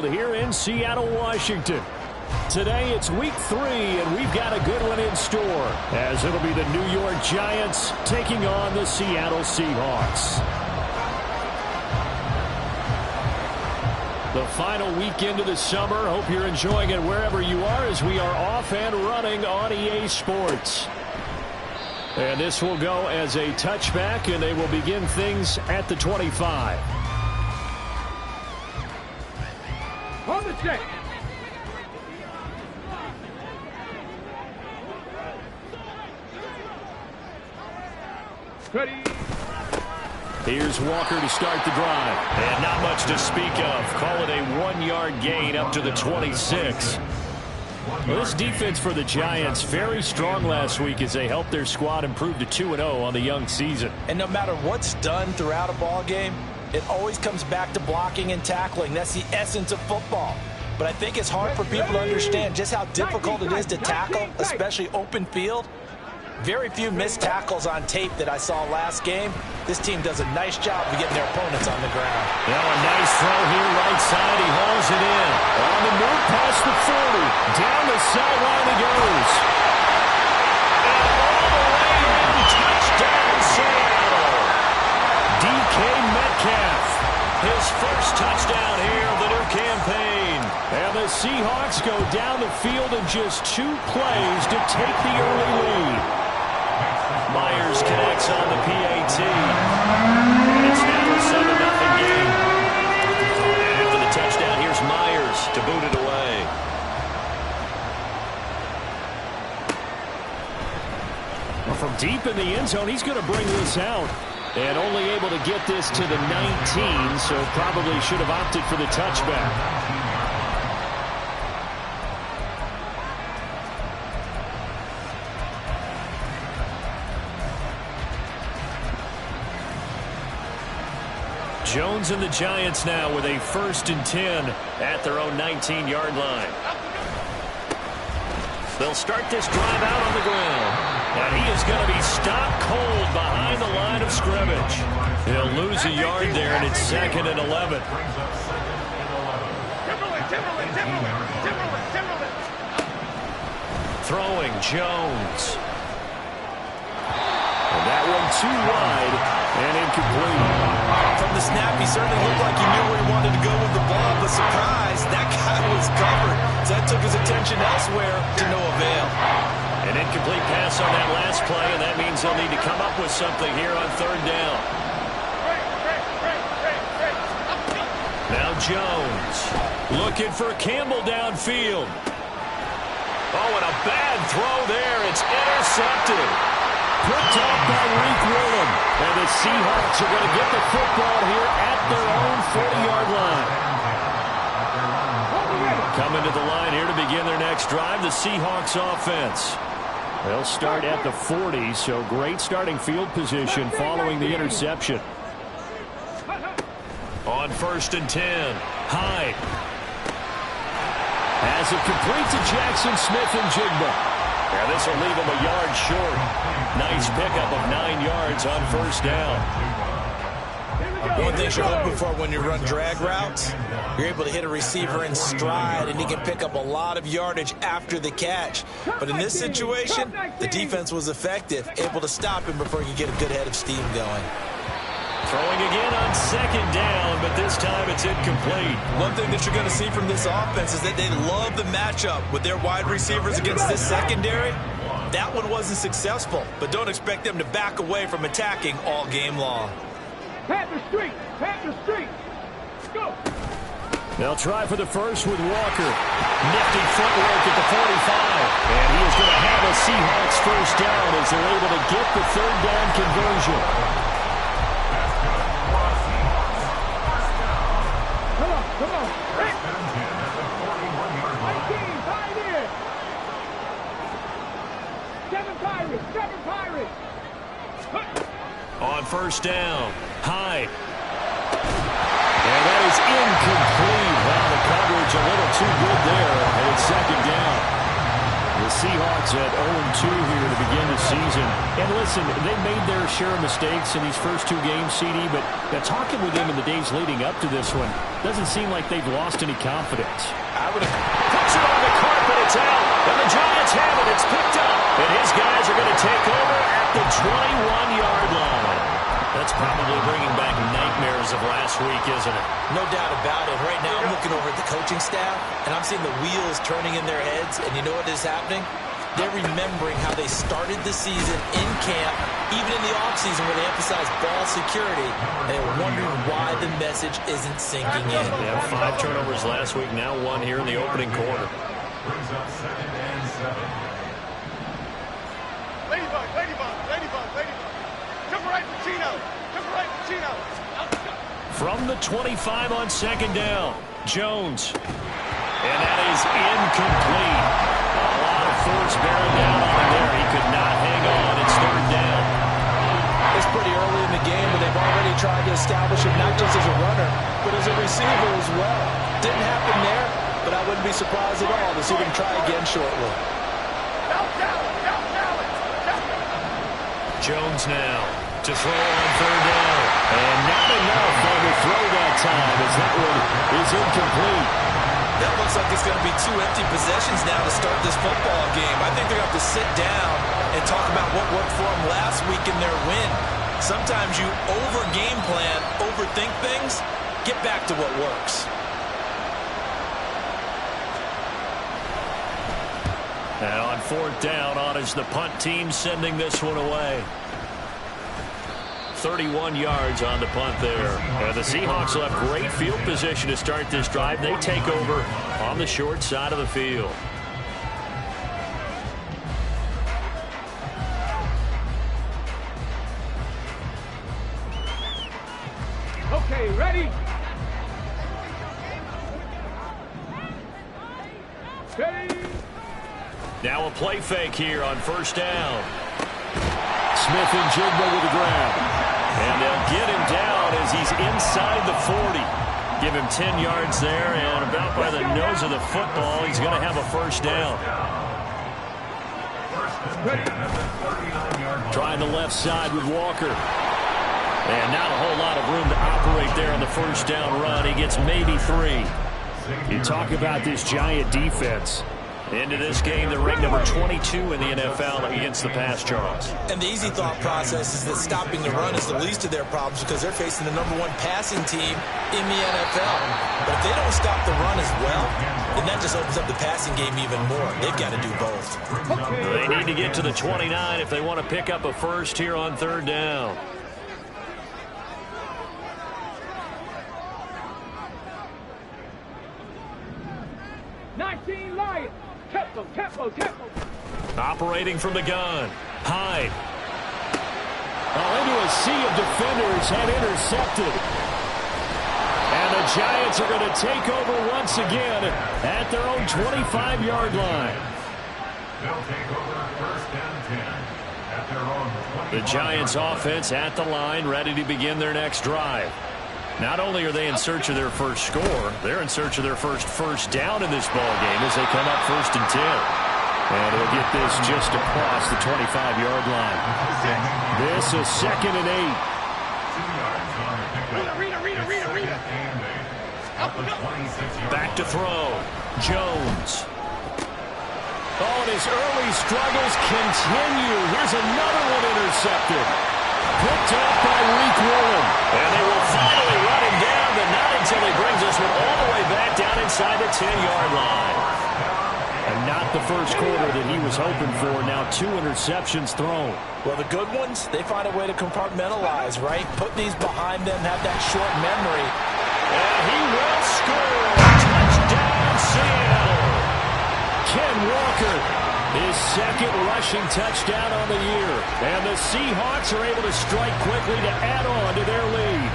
Field here in Seattle, Washington. Today it's week 3, and we've got a good one in store, as it'll be the New York Giants taking on the Seattle Seahawks. The final weekend of the summer. Hope you're enjoying it wherever you are, as we are off and running on EA Sports. And this will go as a touchback, and they will begin things at the 25. On the check. Ready. Here's Walker to start the drive. And not much to speak of. Call it a 1-yard gain up to the 26. Well, this defense for the Giants, very strong last week as they helped their squad improve to 2-0 on the young season. And no matter what's done throughout a ball game, it always comes back to blocking and tackling. That's the essence of football. But I think it's hard for people to understand just how difficult it is to tackle, especially open field. Very few missed tackles on tape that I saw last game. This team does a nice job of getting their opponents on the ground. Now a nice throw here right side. He hauls it in. On the move past the 40. Down the sideline he goes. And all the way in. Touchdown Seattle. DK Metcalf. His first touchdown here of the new campaign. And the Seahawks go down the field in just 2 plays to take the early lead. Myers connects on the PAT. And it's now a 7-0 game. And after the touchdown, here's Myers to boot it away. Well, from deep in the end zone, he's going to bring this out. And only able to get this to the 19, so probably should have opted for the touchback. Jones and the Giants now with a 1st and 10 at their own 19-yard line. They'll start this drive out on the ground. And he is going to be stopped cold behind the line of scrimmage. He'll lose a yard there, and it's 2nd and 11. Throwing Jones. And that one too wide and incomplete. From the snap, he certainly looked like he knew where he wanted to go with the ball, but surprise, that guy was covered. So that took his attention elsewhere to no avail. An incomplete pass on that last play, and that means they'll need to come up with something here on 3rd down. Now Jones looking for Campbell downfield. Oh, and a bad throw there. It's intercepted. Picked off by Reek Willem. And the Seahawks are going to get the football here at their own 40-yard line. Coming to the line here to begin their next drive, the Seahawks offense. They'll start at the 40, so great starting field position following the interception. On 1st and 10, Hyde. As it complete to Jackson Smith and Jigba. Now this will leave him a yard short. Nice pickup of 9 yards on 1st down. One thing you're hoping for when you run drag routes, you're able to hit a receiver in stride, and he can pick up a lot of yardage after the catch. But in this situation, the defense was effective, able to stop him before he could get a good head of steam going. Throwing again on 2nd down, but this time it's incomplete. One thing that you're going to see from this offense is that they love the matchup with their wide receivers against this secondary. That one wasn't successful, but don't expect them to back away from attacking all game long. Panther Street! Panther Street! Go! They'll try for the first with Walker. Nifty footwork at the 45. And he is going to have a Seahawks 1st down as they're able to get the 3rd down conversion. Come on! 19, tied in! 7 Pirates! 7 Pirates! On 1st down, Hyde. And that is incomplete. Wow, the coverage a little too good there, and it's 2nd down. The Seahawks at 0-2 here to begin the season. And listen, they made their share of mistakes in these first two games, CD, but talking with them in the days leading up to this one, doesn't seem like they've lost any confidence. Puts it on the carpet, it's out, and the Giants have it, it's picked up. And his guys are going to take over at the 21-yard line. That's probably bringing back nightmares of last week, isn't it? No doubt about it. Right now, I'm looking over at the coaching staff, and I'm seeing the wheels turning in their heads, and you know what is happening? They're remembering how they started the season in camp, even in the offseason where they emphasized ball security, and they're wondering why the message isn't sinking in. They had 5 turnovers last week, now 1 here in the opening quarter. Brings up 2nd and 7. Ladybug, ladybug, ladybug, ladybug. Jump right, Pacino. Jump right, Pacino. From the 25 on 2nd down, Jones. And that is incomplete. A lot of force bearing down on him there. He could not hang on. It's 3rd down. It's pretty early in the game, but they've already tried to establish him not just as a runner, but as a receiver as well. Didn't happen there, but I wouldn't be surprised at all to see them try again shortly. Jones now to throw on 3rd down. And not enough on the throw that time as that one is incomplete. That looks like it's going to be 2 empty possessions now to start this football game. I think they're going to have to sit down and talk about what worked for them last week in their win. Sometimes you over-game plan, overthink things. Get back to what works. And on 4th down, on is the punt team sending this one away. 31 yards on the punt there. And the Seahawks will have great field position to start this drive. They take over on the short side of the field. Okay, ready? Ready? Now a play fake here on 1st down. Smith and Jigba with the grab. And they'll get him down as he's inside the 40. Give him 10 yards there, and about by the nose of the football, he's going to have a 1st down. Trying the left side with Walker. And not a whole lot of room to operate there on the 1st down run. He gets maybe 3. You talk about this Giant defense. Into this game, they're ranked number 22 in the NFL against the pass, Charles. And the easy thought process is that stopping the run is the least of their problems because they're facing the #1 passing team in the NFL. But if they don't stop the run as well, then that just opens up the passing game even more. They've got to do both. They need to get to the 29 if they want to pick up a 1st here on 3rd down. Tempo. Operating from the gun. Hyde. Into a sea of defenders, had intercepted. And the Giants are going to take over once again at their own 25-yard line. They'll take over 1st and 10 at their own 25. The Giants offense at the line, ready to begin their next drive. Not only are they in search of their first score, they're in search of their first down in this ball game as they come up 1st and 10. And they'll get this just across the 25-yard line. This is 2nd and 8. 2 yards on the pickup. Read. Back to throw. Jones. Oh, and his early struggles continue. Here's another one intercepted. Picked up by Reek Woolen. And they will finally run him down, but not until he brings this one all the way back down inside the 10-yard line. And not the first quarter that he was hoping for. Now 2 interceptions thrown. Well, the good ones, they find a way to compartmentalize, right? Put these behind them, have that short memory. And he will score. Touchdown, Seattle. Ken Walker, his 2nd rushing touchdown on the year. And the Seahawks are able to strike quickly to add on to their lead.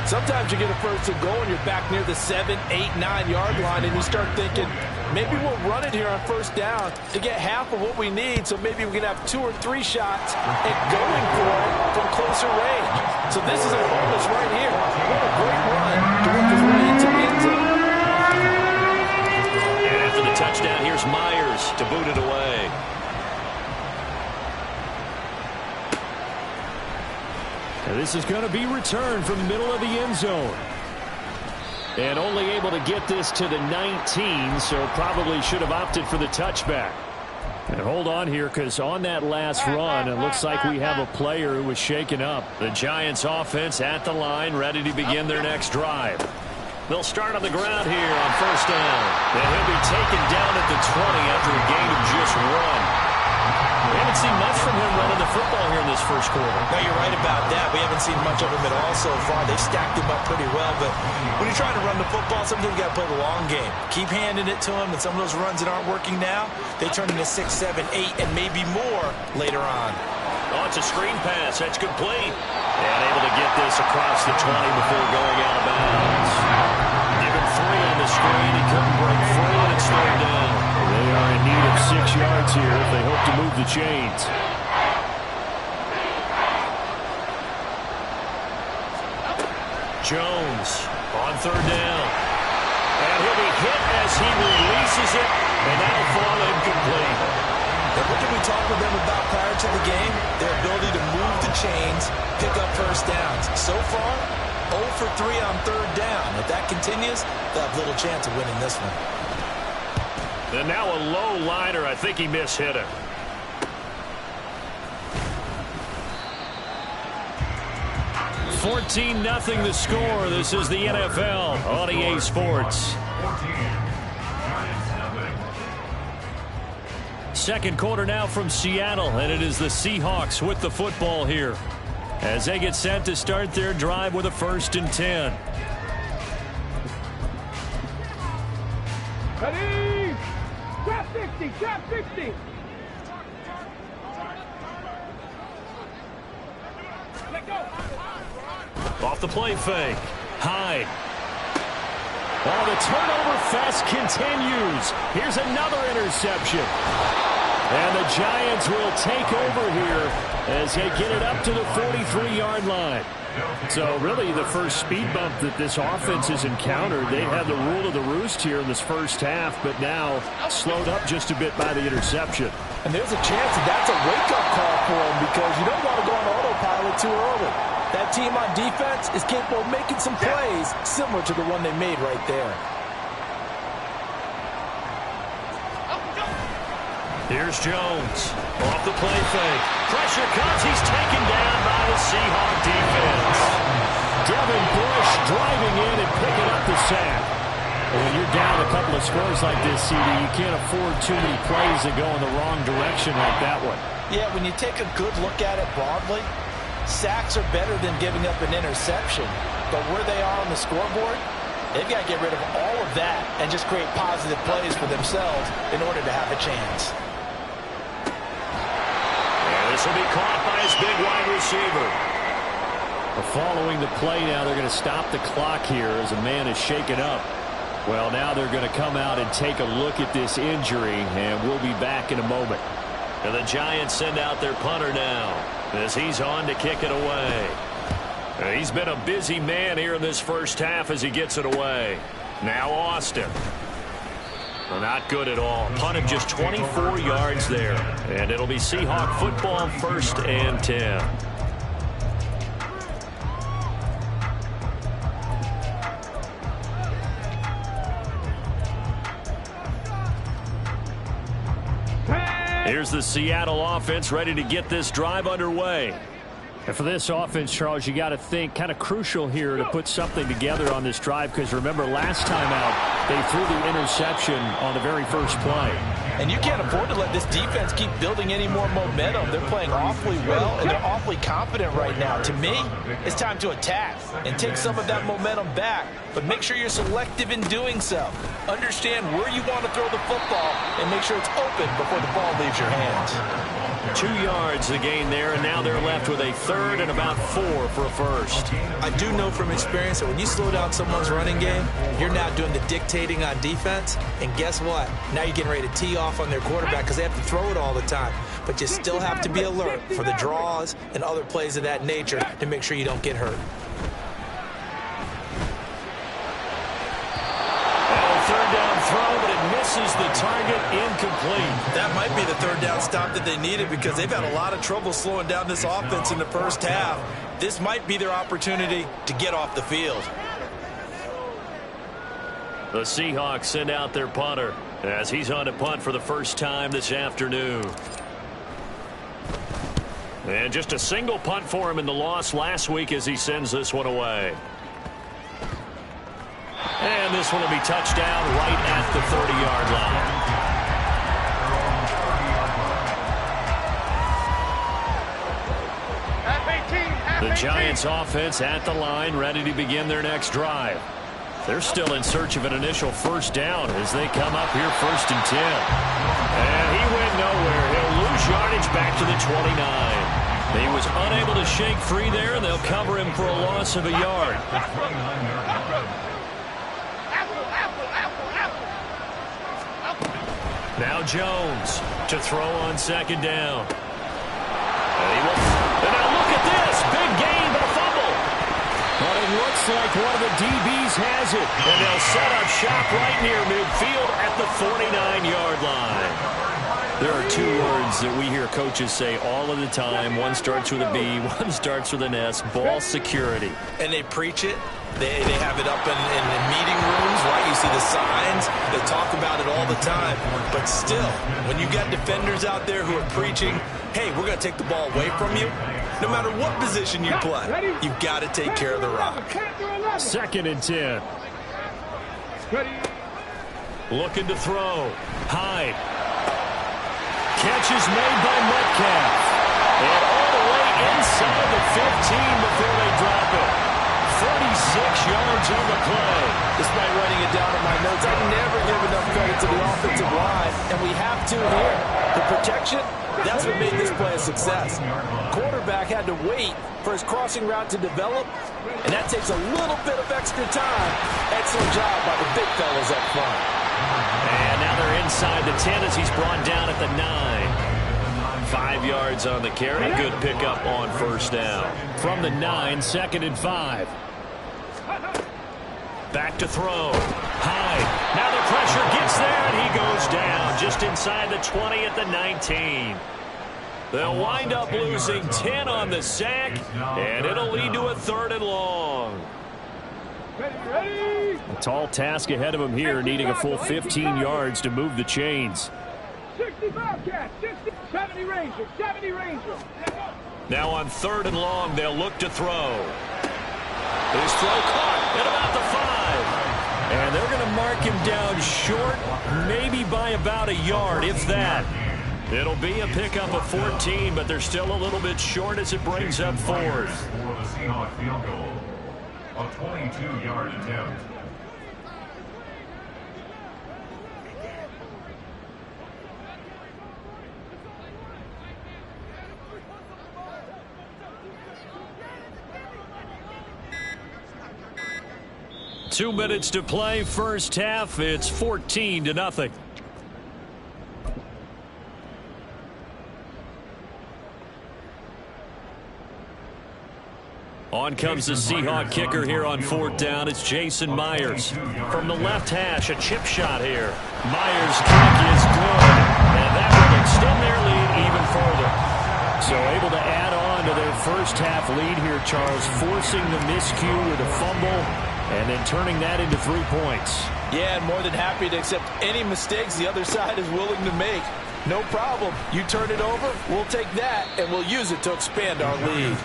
Sometimes you get a 1st and goal and you're back near the 7, 8, 9-yard line, and you start thinking, maybe we'll run it here on 1st down to get half of what we need, so maybe we can have 2 or 3 shots at going for it from closer range. So this is a bonus right here. What a great run to work his way into the end zone. And after the touchdown, here's Myers. to boot it away. And this is going to be returned from the middle of the end zone. And only able to get this to the 19, so probably should have opted for the touchback. And hold on here, because on that last run, it looks like we have a player who was shaken up. The Giants offense at the line, ready to begin their next drive. They'll start on the ground here on first down. And he'll be taken down at the 20 after a gain of just 1. We haven't seen much from him running the football here in this first quarter. No, you're right about that. We haven't seen much of him at all so far. They stacked him up pretty well, but when you're trying to run the football, sometimes you got to play the long game. Keep handing it to him, and some of those runs that aren't working now, they turn into 6, 7, 8, and maybe more later on. Oh, it's a screen pass. That's complete. And able to get this across the 20 before going out of bounds. Give him 3 on the screen. He couldn't break free, and it's third down. They are in need of 6 yards here if they hope to move the chains. Jones on third down. And he'll be hit as he releases it, and that'll fall incomplete. And what did we talk with them about prior to the game? Their ability to move the chains, pick up first downs. So far, 0 for 3 on third down. If that continues, they'll have little chance of winning this one. And now a low liner. I think he mishit it. $14-0 the score. This is the NFL on EA Sports. Second quarter now from Seattle, and it is the Seahawks with the football here as they get set to start their drive with a 1st and 10. Ready? Trap 60, trap 60. Let go. Off the play fake. Hyde. Oh, the turnover fest continues. Here's another interception. And the Giants will take over here as they get it up to the 43-yard line. So really the first speed bump that this offense has encountered. They had the rule of the roost here in this first half, but now slowed up just a bit by the interception. And there's a chance that that's a wake-up call for them because you don't want to go on autopilot too early. That team on defense is capable of making some plays similar to the one they made right there. Here's Jones. Off the play fake. Pressure comes. He's taken down by the Seahawk defense. Devin Bush driving in and picking up the sack. And when you're down a couple of scores like this, CD, you can't afford too many plays that go in the wrong direction like that one. Yeah, when you take a good look at it broadly, sacks are better than giving up an interception. But where they are on the scoreboard, they've got to get rid of all of that and just create positive plays for themselves in order to have a chance. This will be caught by his big wide receiver. Following the play now, they're going to stop the clock here as a man is shaken up. Well, now they're going to come out and take a look at this injury, and we'll be back in a moment. And the Giants send out their punter now as he's on to kick it away. And he's been a busy man here in this first half as he gets it away. Now Austin. Well, not good at all. Punt of just 24 yards there. And it'll be Seahawk football, 1st and 10. Here's the Seattle offense ready to get this drive underway. And for this offense, Charles, you got to think kind of crucial here to put something together on this drive because remember last time out they threw the interception on the very first play. And you can't afford to let this defense keep building any more momentum. They're playing awfully well, and they're awfully confident right now. To me, it's time to attack and take some of that momentum back, but make sure you're selective in doing so. Understand where you want to throw the football and make sure it's open before the ball leaves your hands. 2 yards the gain there, and now they're left with a 3rd and about 4 for a 1st. I do know from experience that when you slow down someone's running game, you're now doing the dictating on defense, and guess what? Now you're getting ready to tee off on their quarterback because they have to throw it all the time. But you still have to be alert for the draws and other plays of that nature to make sure you don't get hurt. Well, 3rd down throw, but it misses misses the target, incomplete. That might be the third down stop that they needed because they've had a lot of trouble slowing down this offense in the first half. This might be their opportunity to get off the field. The Seahawks send out their punter as he's on to punt for the first time this afternoon. And just a single punt for him in the loss last week as he sends this one away. And this one will be touchdown right at the 30-yard line. The Giants offense at the line, ready to begin their next drive. They're still in search of an initial first down as they come up here 1st and 10. And he went nowhere. He'll lose yardage back to the 29. He was unable to shake free there, and they'll cover him for a loss of a yard. Now Jones to throw on 2nd down. And now look at this. Big gain, but a fumble. But it looks like one of the DBs has it. And they'll set up shop right near midfield at the 49-yard line. There are 2 words that we hear coaches say all of the time. One starts with a B, one starts with an S. Ball security. And they preach it. They have it up in meeting rooms, right? You see the signs. They talk about it all the time. But still, when you got defenders out there who are preaching, hey, we're going to take the ball away from you, no matter what position you play, you've got to take care of the rock. 2nd and 10. Looking to throw. Hyde. Catch is made by Metcalf. And all the way inside the 15 before they drop it. 46 yards on the play. Despite writing it down in my notes, I never give enough credit to the offensive line, and we have to here. The protection, that's what made this play a success. Quarterback had to wait for his crossing route to develop, and that takes a little bit of extra time. Excellent job by the big fellas up front. And now they're inside the 10 as he's brought down at the 9. 5 yards on the carry. Good pickup on 1st down. From the 9, 2nd and 5. Back to throw. Hyde. Now the pressure gets there, and he goes down just inside the 20 at the 19. They'll wind up losing 10 on the sack, and it'll lead to a 3rd and long. A tall task ahead of him here, needing a full 15 yards to move the chains. 60 Bobcats, 60, 70 Rangers, 70 Rangers. Now on 3rd and long, they'll look to throw. His throw caught at about the 5. And they're going to mark him down short, maybe by about a yard, if that. It'll be a pickup of 14, but they're still a little bit short as it brings up 4th. For the Seahawks field goal, a 22-yard attempt. Two minutes to play, first half. It's 14-0. On comes the Seahawk kicker here on 4th down. It's Jason Myers. From the left hash, a chip shot here. Myers' kick is good, and that will extend their lead even further. So able to add on to their first half lead here, Charles, forcing the miscue with a fumble and then turning that into 3 points. Yeah, and more than happy to accept any mistakes the other side is willing to make. No problem. You turn it over, we'll take that, and we'll use it to expand our lead.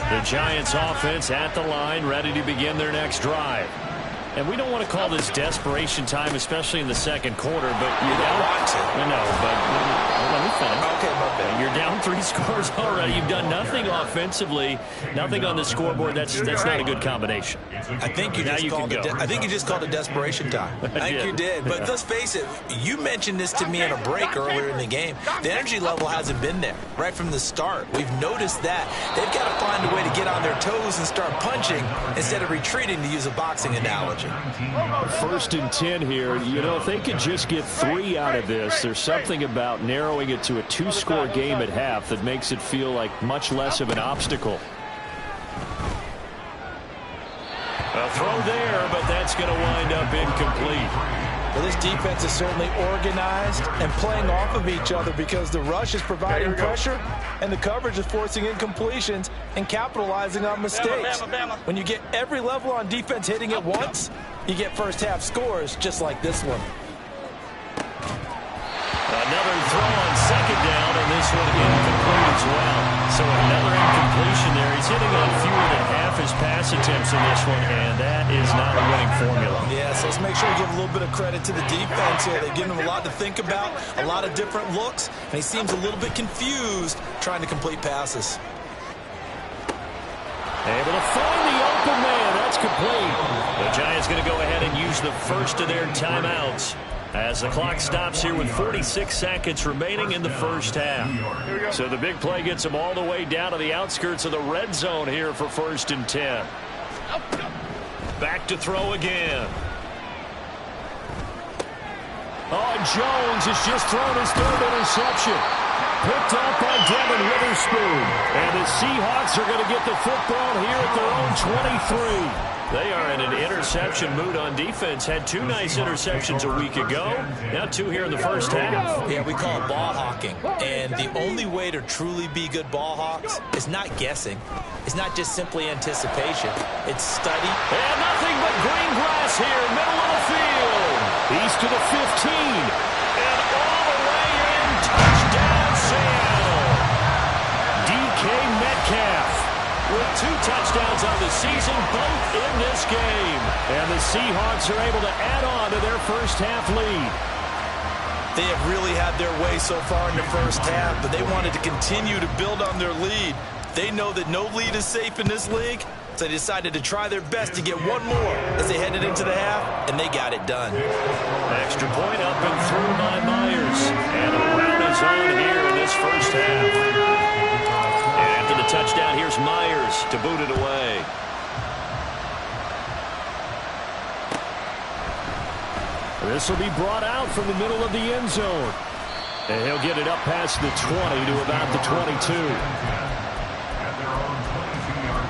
The Giants offense at the line, ready to begin their next drive. And we don't want to call this desperation time, especially in the second quarter, but you don't want to. No, but let me finish. Okay, my bad. You're down 3 scores already. You've done nothing offensively, nothing on the scoreboard. That's not a good combination. I think you just called it desperation time. I think you did. But let's face it, you mentioned this to me in a break earlier in the game. The energy level hasn't been there right from the start. We've noticed that. They've got to find a way to get on their toes and start punching instead of retreating, to use a boxing analogy. 1st and 10 here. You know, if they could just get 3 out of this, there's something about narrowing it to a 2-score game at half that makes it feel like much less of an obstacle. A throw there, but that's going to wind up incomplete. Well, this defense is certainly organized and playing off of each other because the rush is providing pressure and the coverage is forcing incompletions and capitalizing on mistakes. When you get every level on defense hitting at once, you get first half scores just like this one. Another throw on second down, and this one incomplete as well. So another incompletion there. He's hitting on fewer than half his pass attempts in this one, and that is not a winning formula. Yeah, so let's make sure we give a little bit of credit to the defense here. They've given him a lot to think about, a lot of different looks, and he seems a little bit confused trying to complete passes. Able to find the open man. That's complete. The Giants going to go ahead and use the first of their timeouts as the clock stops here with 46 seconds remaining in the first half. So the big play gets them all the way down to the outskirts of the red zone here for 1st and 10. Back to throw again. Oh, Jones has just thrown his 3rd interception. Picked up by Devin Witherspoon. And the Seahawks are going to get the football here at their own 23. They are in an interception mood on defense. Had 2 nice interceptions a week ago. Now 2 here in the first half. Yeah, we call it ball hawking. And the only way to truly be good ball hawks is not guessing. It's not just simply anticipation. It's study. And nothing but green grass here, middle of the field. He's to the 15. And all the way in. Touchdown, Seattle. DK Metcalf with 2 touchdowns on the season, both in this game. And the Seahawks are able to add on to their first half lead. They have really had their way so far in the first half, but they wanted to continue to build on their lead. They know that no lead is safe in this league, so they decided to try their best to get one more as they headed into the half, and they got it done. Extra point up and through by Myers. And a run is on here in this first half. And after the touchdown, here's Myers to boot it away. This will be brought out from the middle of the end zone. And he'll get it up past the 20 to about the 22. At their own 22-yard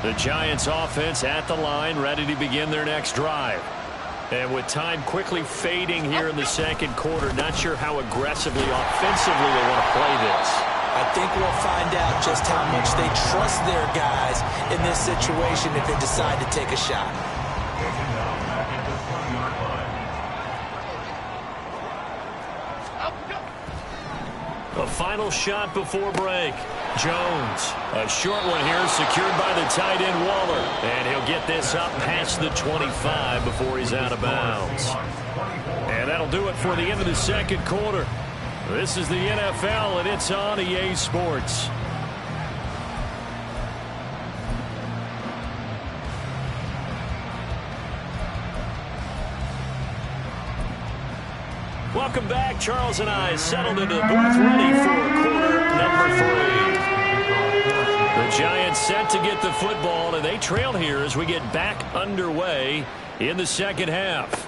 line. The Giants offense at the line, ready to begin their next drive. And with time quickly fading here in the second quarter, not sure how aggressively, offensively they want to play this. I think we'll find out just how much they trust their guys in this situation if they decide to take a shot. Taken down back at the 20-yard line. A final shot before break. Jones, a short one here, secured by the tight end Waller. And he'll get this up past the 25 before he's out of bounds. And that'll do it for the end of the second quarter. This is the NFL, and it's on EA Sports. Welcome back. Charles and I settled into the booth ready for quarter number 3. The Giants set to get the football, and they trail here as we get back underway in the second half.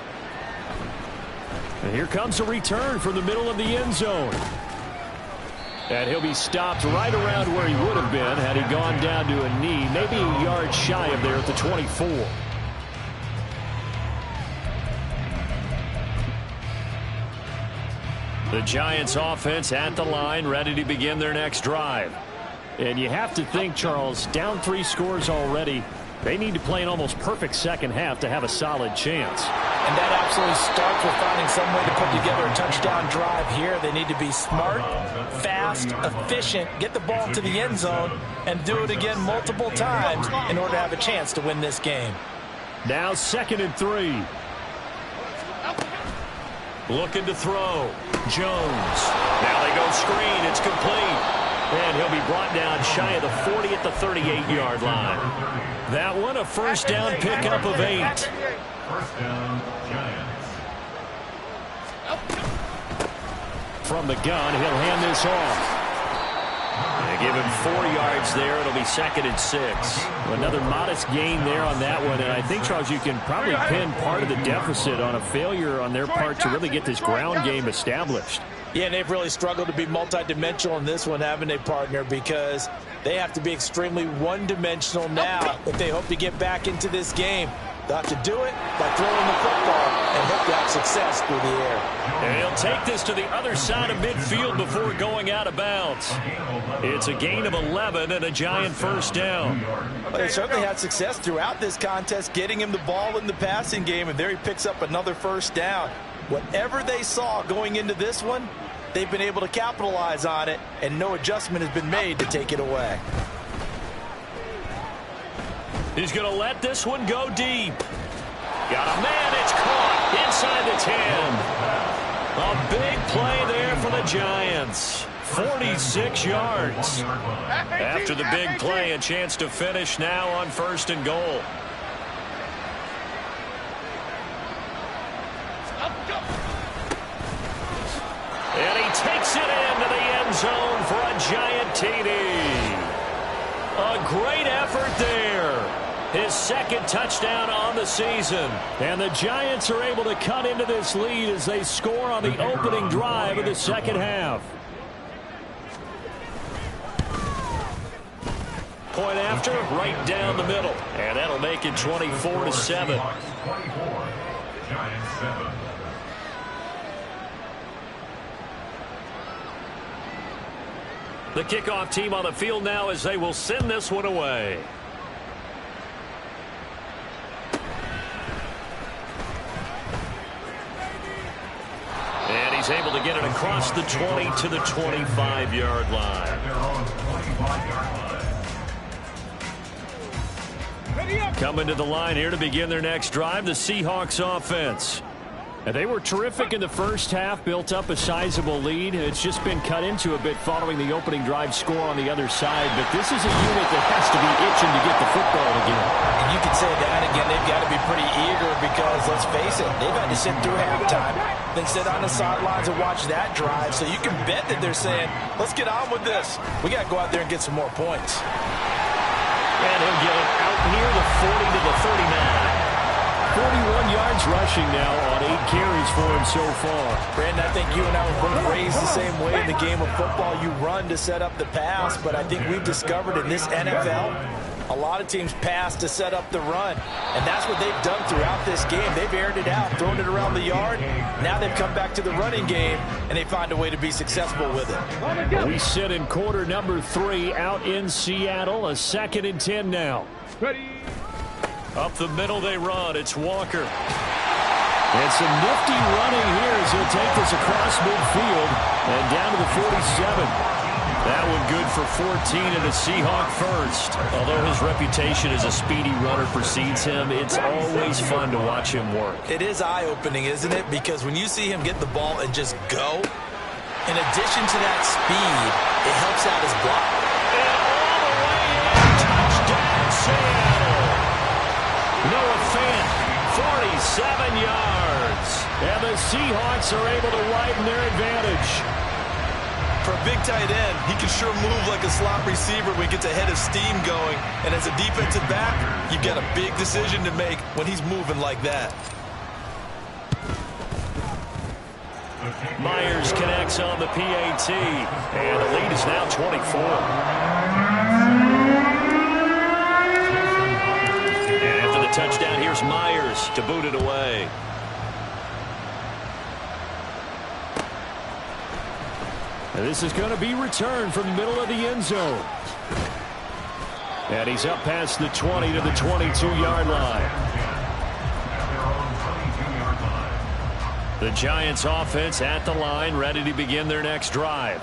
And here comes a return from the middle of the end zone. And he'll be stopped right around where he would have been had he gone down to a knee, maybe a yard shy of there at the 24. The Giants offense at the line, ready to begin their next drive. And you have to think, Charles, down 3 scores already. They need to play an almost perfect second half to have a solid chance. And that absolutely starts with finding some way to put together a touchdown drive here. They need to be smart, fast, efficient, get the ball to the end zone, and do it again multiple times in order to have a chance to win this game. Now 2nd and 3. Looking to throw. Jones. Now they go screen. It's complete. And he'll be brought down shy of the 40 at the 38-yard line. That one a first down pickup of 8. First down, Giants. From the gun, he'll hand this off. They give him 4 yards there. It'll be 2nd and 6. Another modest gain there on that one. And I think, Charles, you can probably pin part of the deficit on a failure on their part to really get this ground game established. Yeah, and they've really struggled to be multidimensional in this one, haven't they, partner? Because they have to be extremely one-dimensional now if they hope to get back into this game. They'll have to do it by throwing the football and hope to have success through the air. And he'll take this to the other side of midfield before going out of bounds. It's a gain of 11 and a Giant first down. Well, they certainly had success throughout this contest, getting him the ball in the passing game, and there he picks up another first down. Whatever they saw going into this one, they've been able to capitalize on it, and no adjustment has been made to take it away. He's going to let this one go deep. Got a man. It's caught inside the 10. A big play there for the Giants. 46 yards. After the big play, a chance to finish now on 1st and goal. And he takes it into the end zone for a Giant TD. A great effort there. His second touchdown on the season. And the Giants are able to cut into this lead as they score on the opening drive of the second half. Point after, right down the middle. And that'll make it 24-7. 24, Giants 7. The kickoff team on the field now as they will send this one away. And he's able to get it across the 20 to the 25-yard line. At their own 25-yard line. Coming to the line here to begin their next drive, the Seahawks offense. And they were terrific in the first half, built up a sizable lead. It's just been cut into a bit following the opening drive score on the other side. But this is a unit that has to be itching to get the football again. And you can say that again. They've got to be pretty eager because, let's face it, they've had to sit through halftime, then sit on the sidelines and watch that drive. So you can bet that they're saying, let's get on with this. We got to go out there and get some more points. And he'll get it out near the 40 to the 39. 41 yards rushing now on 8 carries for him so far. Brandon, I think you and I were both raised the same way in the game of football. You run to set up the pass, but I think we've discovered in this NFL, a lot of teams pass to set up the run. And that's what they've done throughout this game. They've aired it out, thrown it around the yard. Now they've come back to the running game, and they find a way to be successful with it. We sit in quarter number 3 out in Seattle. A 2nd and 10 now. Ready. Up the middle they run. It's Walker. And some nifty running here as he'll take this across midfield and down to the 47. That one good for 14 and a Seahawk first. Although his reputation as a speedy runner precedes him, it's always fun to watch him work. It is eye-opening, isn't it? Because when you see him get the ball and just go, in addition to that speed, it helps out his block. And all the way in, touchdown Seattle. Noah Fant, 47 yards. And the Seahawks are able to widen their advantage. For a big tight end, he can sure move like a slot receiver when he gets a head of steam going. And as a defensive back, you've got a big decision to make when he's moving like that. Myers connects on the PAT. And the lead is now 24. Touchdown, here's Myers to boot it away. And this is going to be returned from the middle of the end zone. And he's up past the 20 to the 22-yard line. The Giants offense at the line, ready to begin their next drive.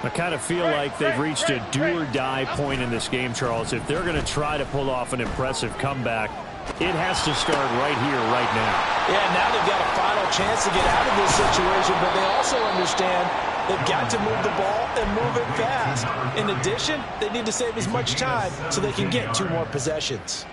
I kind of feel like they've reached a do-or-die point in this game, Charles. If they're going to try to pull off an impressive comeback, it has to start right here, right now. Yeah, now they've got a final chance to get out of this situation, but they also understand they've got to move the ball and move it fast. In addition, they need to save as much time so they can get 2 more possessions.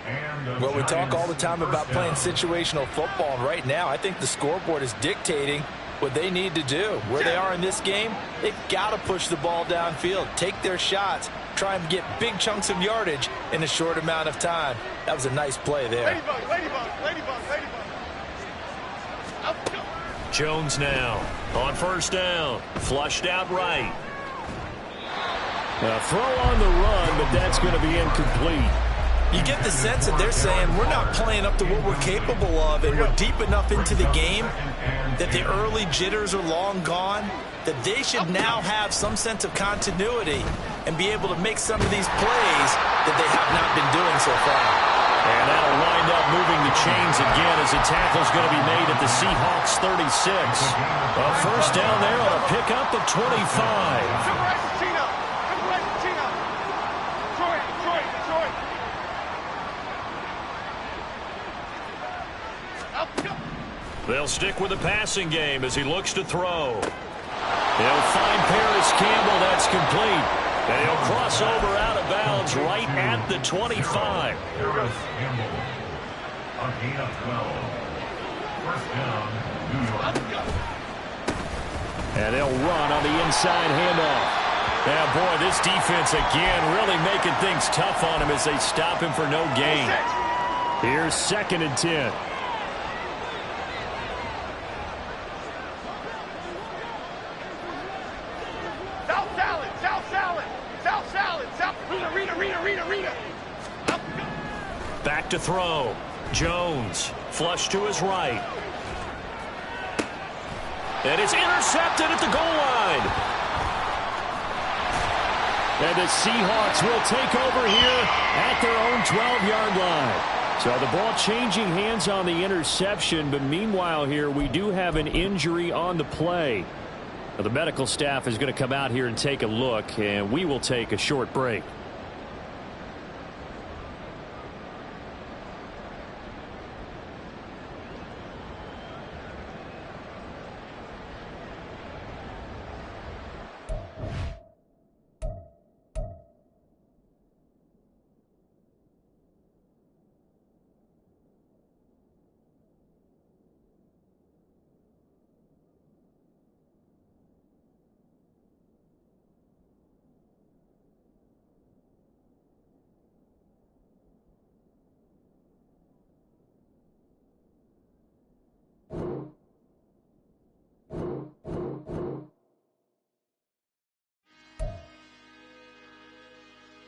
Well, we talk all the time about playing situational football, and right now I think the scoreboard is dictating what they need to do. Where they are in this game, they've got to push the ball downfield, take their shots, try and get big chunks of yardage in a short amount of time. That was a nice play there. Ladybug, ladybug, ladybug, ladybug. Jones now. On first down, flushed out right. A throw on the run, but that's going to be incomplete. You get the sense that they're saying we're not playing up to what we're capable of, and we're deep enough into the game that the early jitters are long gone, that they should now have some sense of continuity and be able to make some of these plays that they have not been doing so far. And that'll wind up moving the chains again as a tackle's going to be made at the Seahawks 36. A first down there on a pickup of 25. They'll stick with the passing game as he looks to throw. He'll find Paris Campbell. That's complete. And he'll cross over out of bounds right at the 25. Paris Campbell, a gain of 12. First down, New York. And they'll run on the inside handoff. Yeah, boy, this defense again really making things tough on him as they stop him for no gain. Here's 2nd and 10. Back to throw. Jones, flush to his right. And it's intercepted at the goal line. And the Seahawks will take over here at their own 12-yard line. So the ball changing hands on the interception, but meanwhile here we do have an injury on the play. Now, the medical staff is going to come out here and take a look, and we will take a short break.